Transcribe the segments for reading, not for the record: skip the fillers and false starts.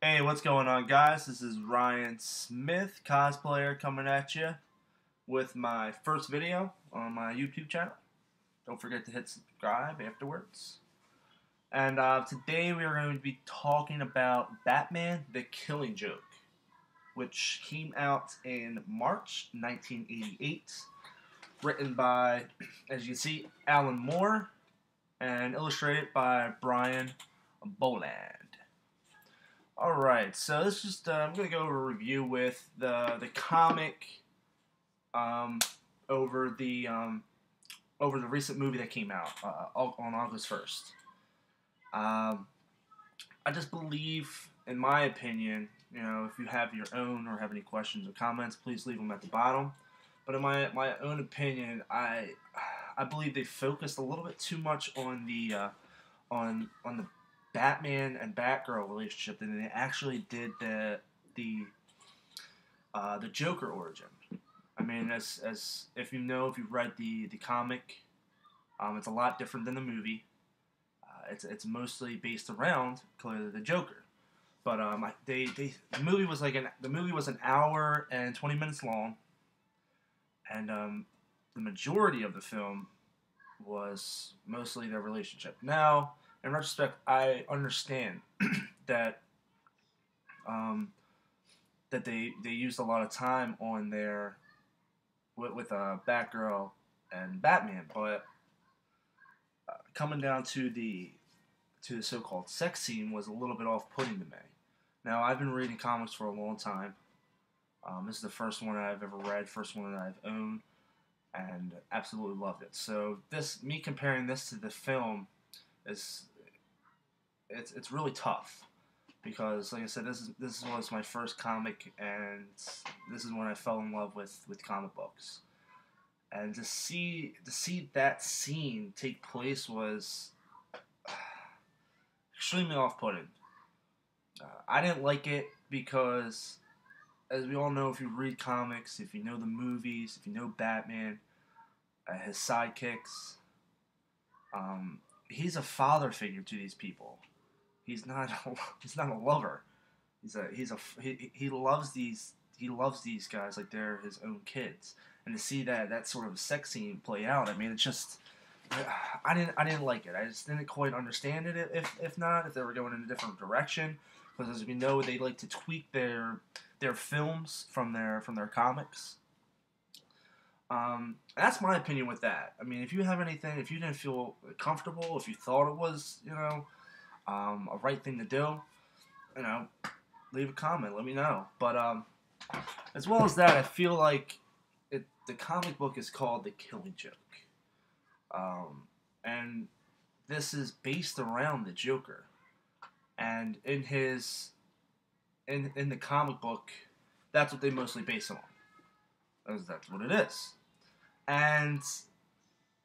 Hey, what's going on, guys? This is Ryan Smith, cosplayer, coming at you with my first video on my YouTube channel. Don't forget to hit subscribe afterwards. And today we are going to be talking about Batman the Killing Joke, which came out in March 1988, written by, as you can see, Alan Moore, and illustrated by Brian Boland. Alright, so this is just, I'm going to go over a review with the comic um, over the over the recent movie that came out on August 1st. I just believe, in my opinion, if you have your own or have any questions or comments, please leave them at the bottom. But in my own opinion, I believe they focused a little bit too much on the Batman and Batgirl relationship than they actually did the Joker origin. I mean, as if you've read the comic, it's a lot different than the movie. It's mostly based around clearly the Joker, but the movie was an hour and 20 minutes long, and the majority of the film was mostly their relationship. Now, in retrospect, I understand that that they used a lot of time on their with Batgirl and Batman, but coming down to the so-called sex scene was a little bit off-putting to me. Now, I've been reading comics for a long time. This is the first one I've ever read, first one that I've owned, and absolutely loved it. So me comparing this to the film is it's really tough because, like I said, this was my first comic, and this is when I fell in love with comic books. And to see that scene take place was extremely off-putting. I didn't like it because, as we all know, if you read comics, if you know the movies, if you know Batman, his sidekicks, he's a father figure to these people. He's not a lover. He loves these guys like they're his own kids. And to see that sort of sex scene play out, I mean, it's just I didn't like it. I just didn't quite understand it. If they were going in a different direction, because as we know, they like to tweak their films from their comics. That's my opinion with that. I mean, if you have anything, if you didn't feel comfortable, if you thought it was, a right thing to do, leave a comment, let me know. But as well as that, I feel like the comic book is called The Killing Joke, and this is based around the Joker. And in the comic book, that's what they mostly base it on. That's what it is. And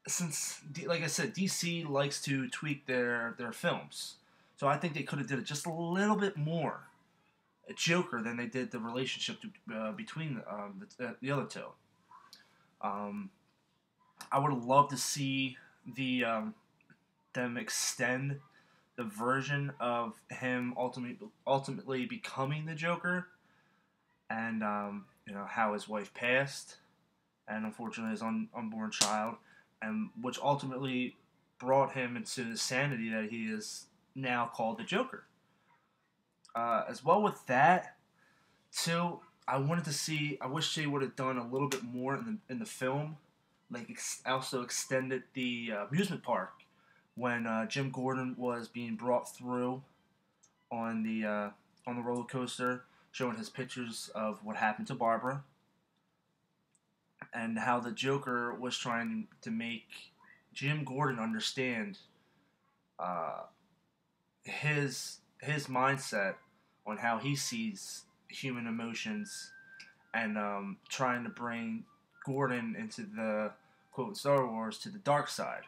since, like I said, DC likes to tweak their films, so I think they could have did it just a little bit more a Joker than they did the relationship between the other two. I would have loved to see them extend the version of him ultimately becoming the Joker, and how his wife passed, and unfortunately his unborn child, and which ultimately brought him into the sanity that he is now called the Joker. As well with that, too, I wish they would have done a little bit more in the film, like also extended the amusement park when Jim Gordon was being brought through on the roller coaster, showing his pictures of what happened to Barbara, and how the Joker was trying to make Jim Gordon understand his mindset on how he sees human emotions, and trying to bring Gordon into the quote Star Wars to the dark side.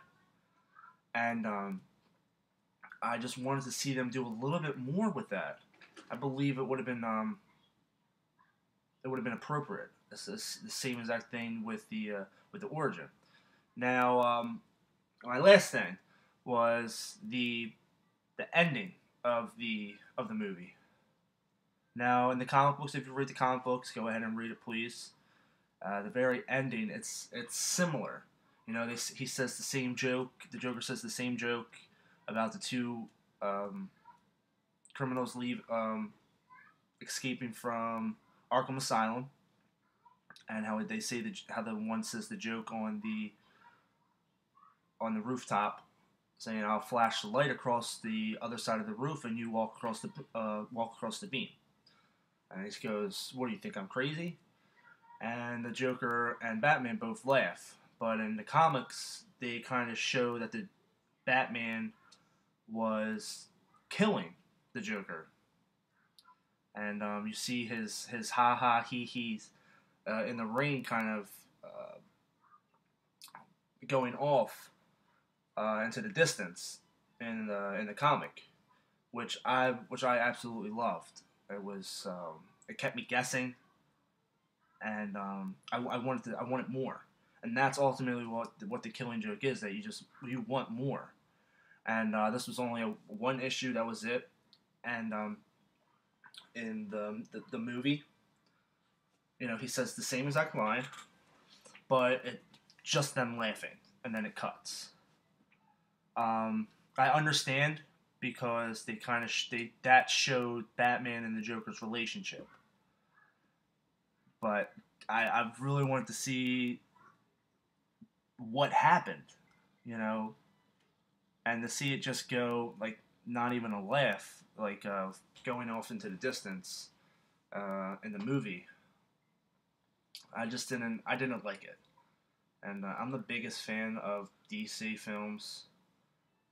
And I just wanted to see them do a little bit more with that. I believe it would have been appropriate. This is the same exact thing with the origin. Now, my last thing was the ending of the movie. Now, in the comic books, if you read the comic books, go ahead and read it, please. The very ending, it's similar. You know, he says the same joke. The Joker says the same joke about the two um, criminals escaping from Arkham Asylum, and how they say how the one says the joke on the rooftop, saying, "I'll flash the light across the other side of the roof, and you walk across the beam." And he goes, "What do you think? I'm crazy?" And the Joker and Batman both laugh. But in the comics, they kind of show that the Batman was killing the Joker, and you see his ha ha he he's in the rain, kind of going off into the distance in the comic, which I absolutely loved. It kept me guessing, and I wanted more, and that's ultimately what the Killing Joke is, that you want more. And this was only one issue. That was it. And in the movie, you know, he says the same exact line, but it just them laughing, and then it cuts. I understand, because they kind of that showed Batman and the Joker's relationship, but I really wanted to see what happened, you know, and to see it just go, like, not even a laugh, like going off into the distance in the movie. I didn't like it, and I'm the biggest fan of DC films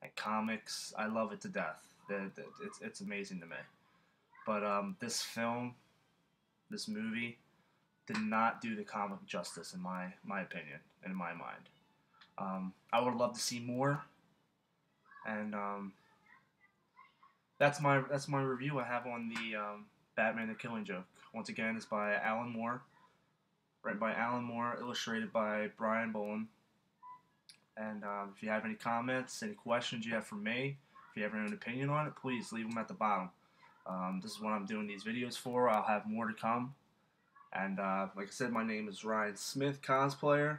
and comics. I love it to death. It's amazing to me. But this movie, did not do the comic justice, in my opinion, and in my mind. I would love to see more, and that's my review I have on the Batman: The Killing Joke. Once again, it's by Alan Moore, written by Alan Moore, illustrated by Brian Boland. And if you have any comments, any questions you have for me, if you have an opinion on it, please leave them at the bottom. This is what I'm doing these videos for. I'll have more to come. And like I said, my name is Ryan Smith, cosplayer.